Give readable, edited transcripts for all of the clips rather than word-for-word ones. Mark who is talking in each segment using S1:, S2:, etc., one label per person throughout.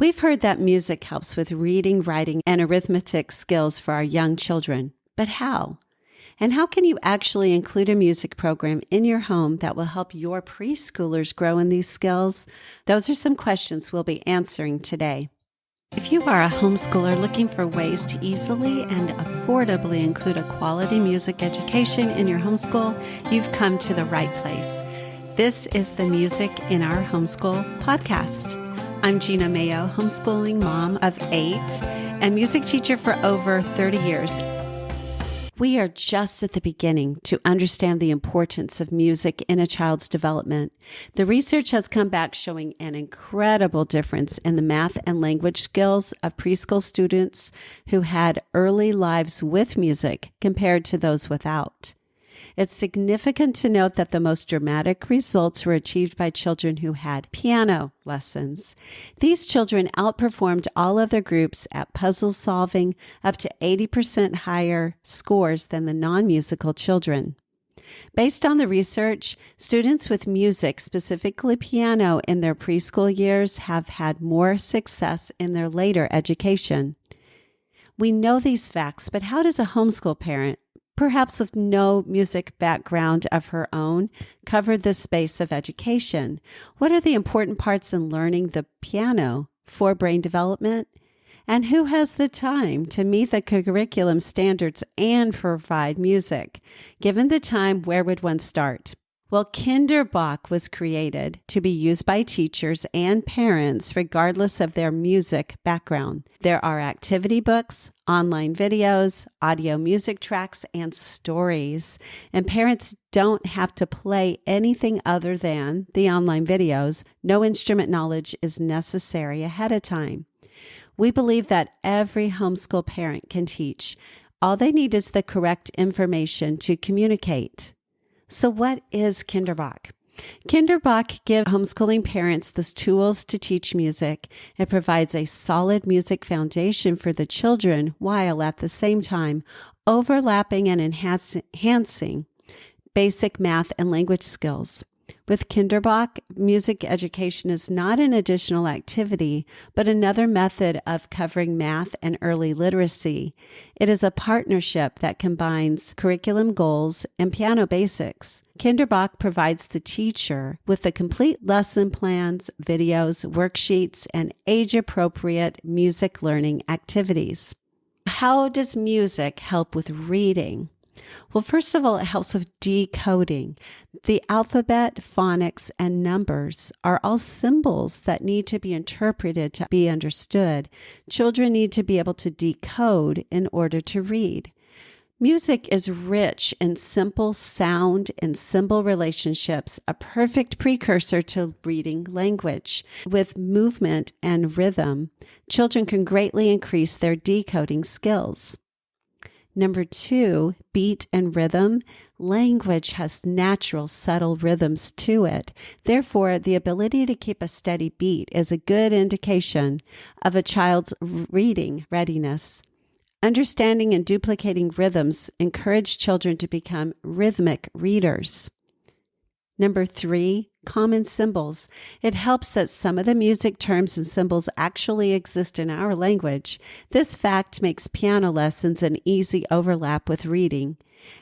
S1: We've heard that music helps with reading, writing, and arithmetic skills for our young children. But how? And how can you actually include a music program in your home that will help your preschoolers grow in these skills? Those are some questions we'll be answering today. If you are a homeschooler looking for ways to easily and affordably include a quality music education in your homeschool, you've come to the right place. This is the Music in Our Homeschool podcast. I'm Gina Mayo, homeschooling mom of 8 and music teacher for over 30 years. We are just at the beginning to understand the importance of music in a child's development. The research has come back showing an incredible difference in the math and language skills of preschool students who had early lives with music compared to those without. It's significant to note that the most dramatic results were achieved by children who had piano lessons. These children outperformed all other groups at puzzle solving, up to 80% higher scores than the non-musical children. Based on the research, students with music, specifically piano, in their preschool years have had more success in their later education. We know these facts, but how does a homeschool parent, perhaps with no music background of her own, cover this space of education? What are the important parts in learning the piano for brain development? And who has the time to meet the curriculum standards and provide music? Given the time, where would one start? Well, Kinderbach was created to be used by teachers and parents regardless of their music background. There are activity books, online videos, audio music tracks, and stories. And parents don't have to play anything other than the online videos. No instrument knowledge is necessary ahead of time. We believe that every homeschool parent can teach. All they need is the correct information to communicate. So what is Kinderbach? Kinderbach gives homeschooling parents the tools to teach music. It provides a solid music foundation for the children while at the same time overlapping and enhancing basic math and language skills. With Kinderbach, music education is not an additional activity, but another method of covering math and early literacy. It is a partnership that combines curriculum goals and piano basics. Kinderbach provides the teacher with the complete lesson plans, videos, worksheets, and age-appropriate music learning activities. How does music help with reading? Well, first of all, it helps with decoding. The alphabet, phonics, and numbers are all symbols that need to be interpreted to be understood. Children need to be able to decode in order to read. Music is rich in simple sound and symbol relationships, a perfect precursor to reading language. With movement and rhythm, children can greatly increase their decoding skills. Number 2, beat and rhythm. Language has natural, subtle rhythms to it. Therefore, the ability to keep a steady beat is a good indication of a child's reading readiness. Understanding and duplicating rhythms encourage children to become rhythmic readers. Number 3, common symbols. It helps that some of the music terms and symbols actually exist in our language. This fact makes piano lessons an easy overlap with reading.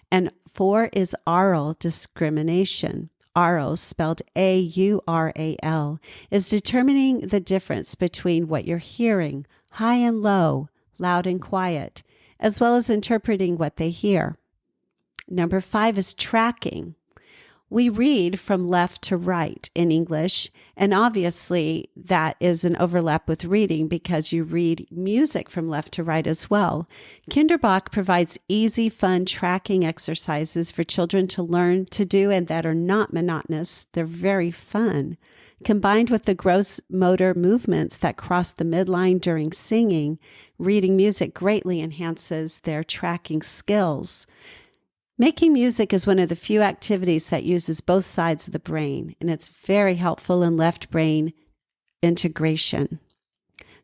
S1: And 4 is aural discrimination. Aural, spelled A-U-R-A-L, is determining the difference between what you're hearing, high and low, loud and quiet, as well as interpreting what they hear. Number 5 is tracking. We read from left to right in English, and obviously that is an overlap with reading because you read music from left to right as well. Kinderbach provides easy, fun tracking exercises for children to learn to do and that are not monotonous. They're very fun. Combined with the gross motor movements that cross the midline during singing, reading music greatly enhances their tracking skills. Making music is one of the few activities that uses both sides of the brain, and it's very helpful in left brain integration.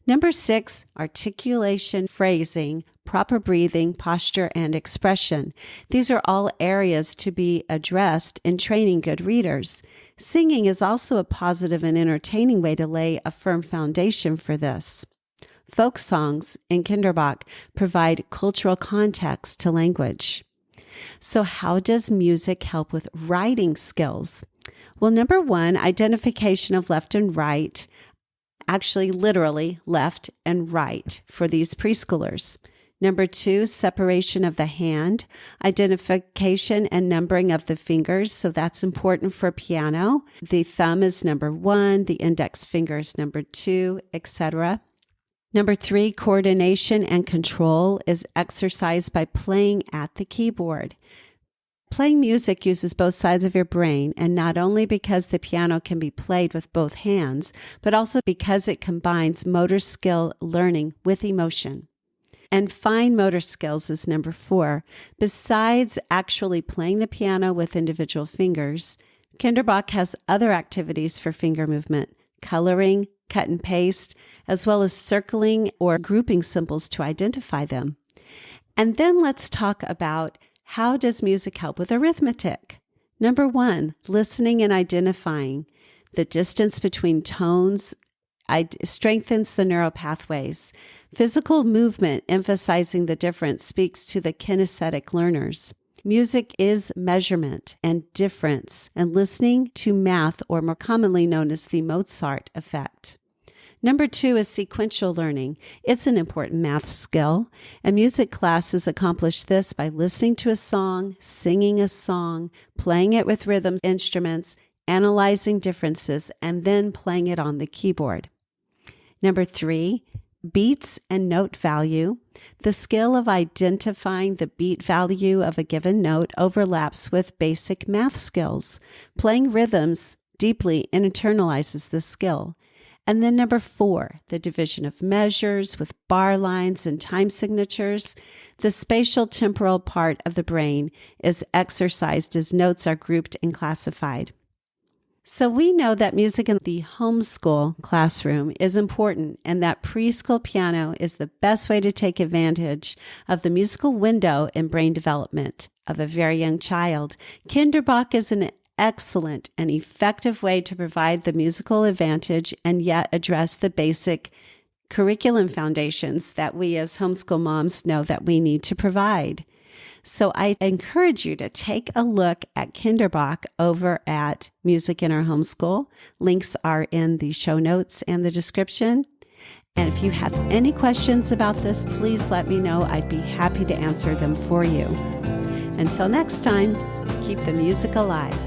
S1: Number 6, articulation, phrasing, proper breathing, posture, and expression. These are all areas to be addressed in training good readers. Singing is also a positive and entertaining way to lay a firm foundation for this. Folk songs in Kinderbach provide cultural context to language. So how does music help with writing skills? Well, number one, identification of left and right, actually literally left and right for these preschoolers. Number two, separation of the hand, identification and numbering of the fingers. So that's important for piano. The thumb is number one, the index finger is number two, etc. Number three, coordination and control is exercised by playing at the keyboard. Playing music uses both sides of your brain, and not only because the piano can be played with both hands, but also because it combines motor skill learning with emotion. And fine motor skills is number four. Besides actually playing the piano with individual fingers, Kinderbach has other activities for finger movement, coloring, cut and paste, as well as circling or grouping symbols to identify them. And then let's talk about how does music help with arithmetic? Number one, listening and identifying. The distance between tones strengthens the neural pathways. Physical movement, emphasizing the difference, speaks to the kinesthetic learners. Music is measurement and difference, and listening to math, or more commonly known as the Mozart effect. Number two is sequential learning. It's an important math skill, and music classes accomplish this by listening to a song, singing a song, playing it with rhythm instruments, analyzing differences, and then playing it on the keyboard. Number three, beats and note value. The skill of identifying the beat value of a given note overlaps with basic math skills. Playing rhythms deeply internalizes this skill. And then number four, the division of measures with bar lines and time signatures. The spatial temporal part of the brain is exercised as notes are grouped and classified. So we know that music in the homeschool classroom is important, and that preschool piano is the best way to take advantage of the musical window in brain development of a very young child. Kinderbach is an excellent and effective way to provide the musical advantage and yet address the basic curriculum foundations that we as homeschool moms know that we need to provide. So I encourage you to take a look at Kinderbach over at Music in Our Homeschool. Links are in the show notes and the description. And if you have any questions about this, please let me know. I'd be happy to answer them for you. Until next time, keep the music alive.